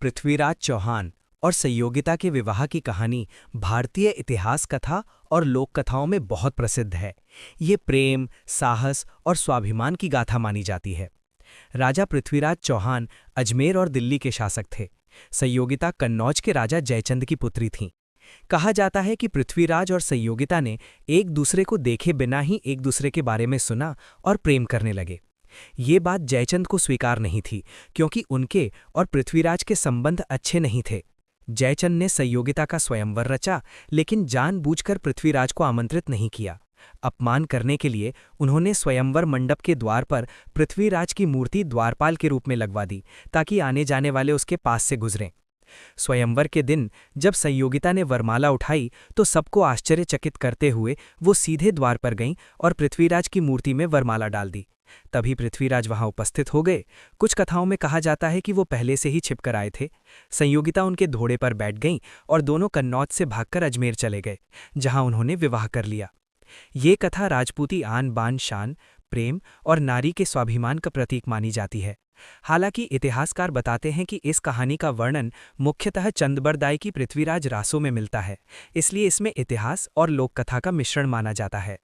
पृथ्वीराज चौहान और संयोगिता के विवाह की कहानी भारतीय इतिहास कथा और लोक कथाओं में बहुत प्रसिद्ध है। ये प्रेम, साहस और स्वाभिमान की गाथा मानी जाती है। राजा पृथ्वीराज चौहान अजमेर और दिल्ली के शासक थे। संयोगिता कन्नौज के राजा जयचंद की पुत्री थीं। कहा जाता है कि पृथ्वीराज और संयोगिता ने एक दूसरे को देखे बिना ही एक दूसरे के बारे में सुना और प्रेम करने लगे। ये बात जयचंद को स्वीकार नहीं थी, क्योंकि उनके और पृथ्वीराज के संबंध अच्छे नहीं थे। जयचंद ने संयोगिता का स्वयंवर रचा, लेकिन जानबूझकर पृथ्वीराज को आमंत्रित नहीं किया। अपमान करने के लिए उन्होंने स्वयंवर मंडप के द्वार पर पृथ्वीराज की मूर्ति द्वारपाल के रूप में लगवा दी, ताकि आने जाने वाले उसके पास से गुजरें। स्वयंवर के दिन जब संयोगिता ने वरमाला उठाई तो सबको आश्चर्यचकित करते हुए वो सीधे द्वार पर गईं और पृथ्वीराज की मूर्ति में वरमाला डाल दी। तभी पृथ्वीराज वहां उपस्थित हो गए। कुछ कथाओं में कहा जाता है कि वो पहले से ही छिपकर आए थे। संयोगिता उनके घोड़े पर बैठ गईं और दोनों कन्नौज से भागकर अजमेर चले गए, जहां उन्होंने विवाह कर लिया। ये कथा राजपूती आन बान शान, प्रेम और नारी के स्वाभिमान का प्रतीक मानी जाती है। हालांकि इतिहासकार बताते हैं कि इस कहानी का वर्णन मुख्यतः चंदबरदाई की पृथ्वीराज रासों में मिलता है, इसलिए इसमें इतिहास और लोक कथा का मिश्रण माना जाता है।